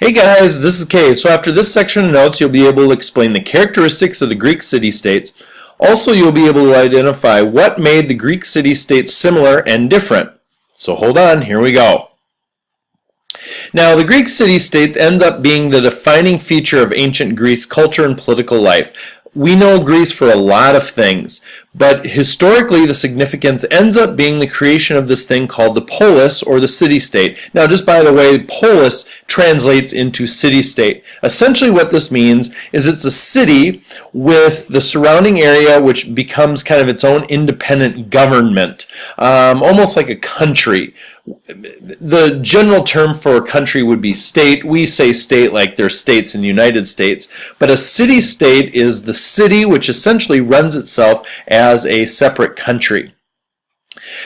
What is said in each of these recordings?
Hey guys, this is Kay. So after this section of notes, you'll be able to explain the characteristics of the Greek city-states. Also, you'll be able to identify what made the Greek city-states similar and different. So hold on, here we go. Now, the Greek city-states end up being the defining feature of ancient Greece culture and political life. We know Greece for a lot of things, but historically the significance ends up being the creation of this thing called the polis, or the city-state. Now, just by the way, polis translates into city-state. Essentially what this means is it's a city with the surrounding area which becomes kind of its own independent government, almost like a country. The general term for a country would be state. We say state like there's states in the United States, but a city-state is the city which essentially runs itself as a separate country.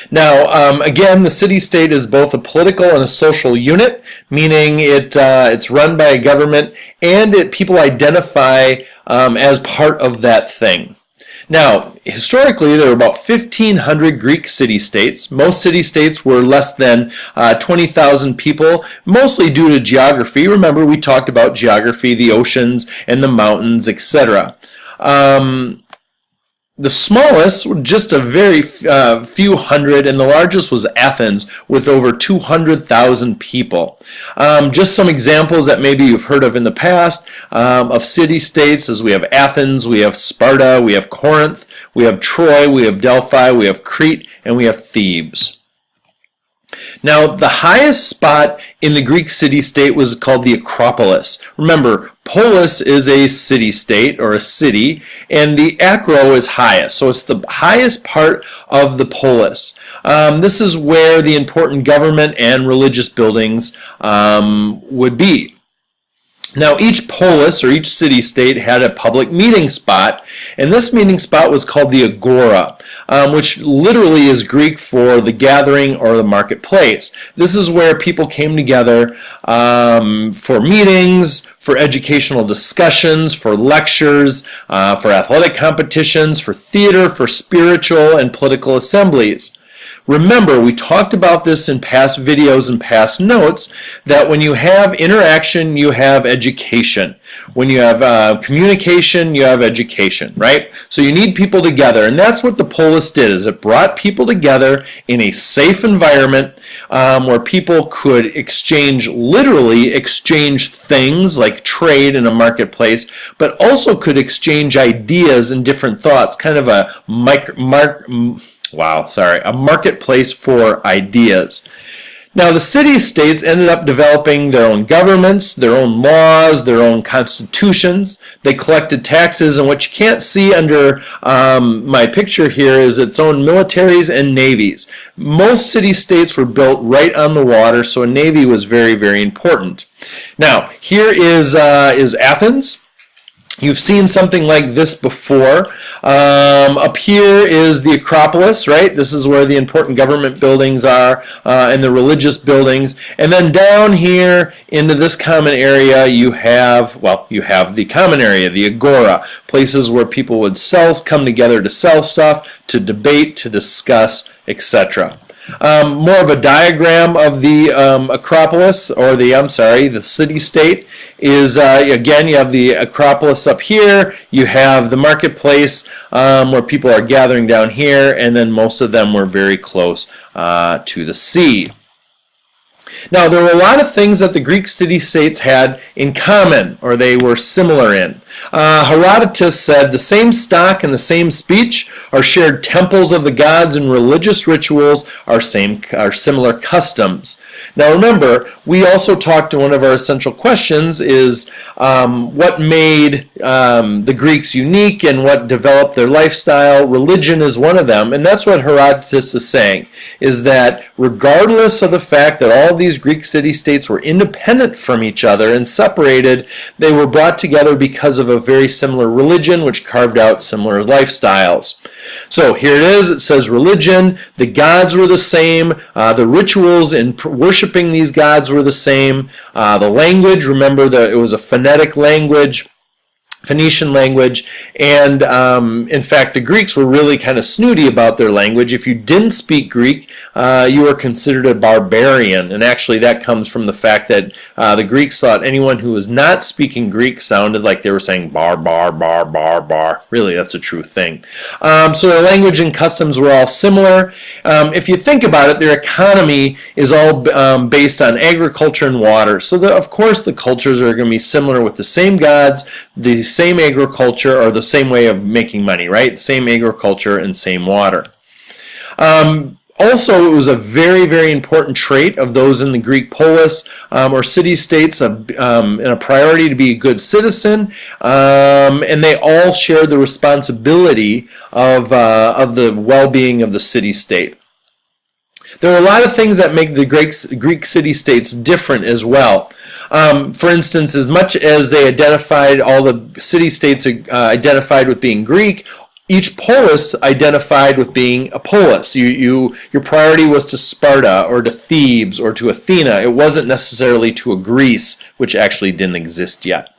Now, again, the city-state is both a political and a social unit, meaning it's run by a government and people identify as part of that thing. Now, historically, there were about 1,500 Greek city-states. Most city-states were less than 20,000 people, mostly due to geography. Remember, we talked about geography, the oceans and the mountains, etc. The smallest were just a very few hundred, and the largest was Athens with over 200,000 people. Just some examples that maybe you've heard of in the past of city-states is we have Athens, we have Sparta, we have Corinth, we have Troy, we have Delphi, we have Crete, and we have Thebes. Now, the highest spot in the Greek city-state was called the Acropolis. Remember, polis is a city-state or a city, and the acro is highest. So it's the highest part of the polis. This is where the important government and religious buildings would be. Now, each polis, or each city-state, had a public meeting spot, and this meeting spot was called the agora, which literally is Greek for the gathering or the marketplace. This is where people came together for meetings, for educational discussions, for lectures, for athletic competitions, for theater, for spiritual and political assemblies. Remember, we talked about this in past videos and past notes, that when you have interaction, you have education. When you have communication, you have education, right? So you need people together, and that's what the polis did, is it brought people together in a safe environment where people could literally exchange things like trade in a marketplace, but also could exchange ideas and different thoughts, kind of a marketplace for ideas. Now, the city-states ended up developing their own governments, their own laws, their own constitutions. They collected taxes, and what you can't see under my picture here is its own militaries and navies. Most city-states were built right on the water, so a navy was very, very important. Now, here is Athens. You've seen something like this before. Up here is the Acropolis, right? This is where the important government buildings are and the religious buildings. And then down here into this common area, you have the common area, the agora, places where people would come together to sell stuff, to debate, to discuss, etc. More of a diagram of the Acropolis, or the city-state, is again, you have the Acropolis up here, you have the marketplace where people are gathering down here, and then most of them were very close to the sea. Now, there were a lot of things that the Greek city-states had in common, or they were similar in. Herodotus said the same stock and the same speech are shared temples of the gods, and religious rituals are similar customs. Now remember, we also talked to one of our essential questions is what made the Greeks unique and what developed their lifestyle. Religion is one of them, and that's what Herodotus is saying, is that regardless of the fact that all these Greek city-states were independent from each other and separated, they were brought together because of a very similar religion which carved out similar lifestyles. So here it is, it says religion, the gods were the same, the rituals in worshiping these gods were the same, the language, remember that it was a phonetic language. Phoenician language, and in fact the Greeks were really kind of snooty about their language. If you didn't speak Greek, you were considered a barbarian, and actually that comes from the fact that the Greeks thought anyone who was not speaking Greek sounded like they were saying bar, bar, bar, bar, bar. Really, that's a true thing. So their language and customs were all similar. If you think about it, their economy is all based on agriculture and water, so of course the cultures are going to be similar, with the same gods, the same agriculture, or the same way of making money, right? Same agriculture and same water. Also, it was a very, very important trait of those in the Greek polis or city-states, and a priority to be a good citizen, and they all shared the responsibility of the well-being of the city-state. There are a lot of things that make the Greek city-states different as well. For instance, as much as they identified, all the city-states identified with being Greek, each polis identified with being a polis. Your priority was to Sparta or to Thebes or to Athena. It wasn't necessarily to a Greece, which actually didn't exist yet.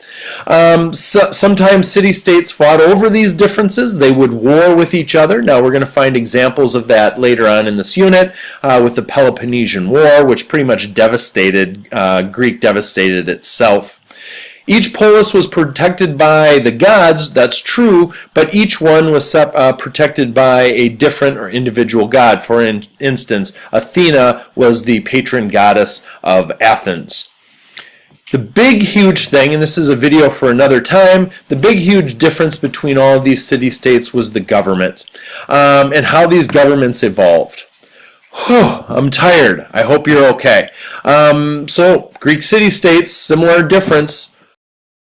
Sometimes city-states fought over these differences. They would war with each other. Now we're going to find examples of that later on in this unit with the Peloponnesian War, which pretty much devastated, Greek devastated itself. Each polis was protected by the gods, that's true, but each one was protected by a different or individual god. For instance, Athena was the patron goddess of Athens. The big, huge thing, and this is a video for another time, the big, huge difference between all of these city-states was the government, and how these governments evolved. I'm tired. I hope you're okay. So, Greek city-states, similar difference.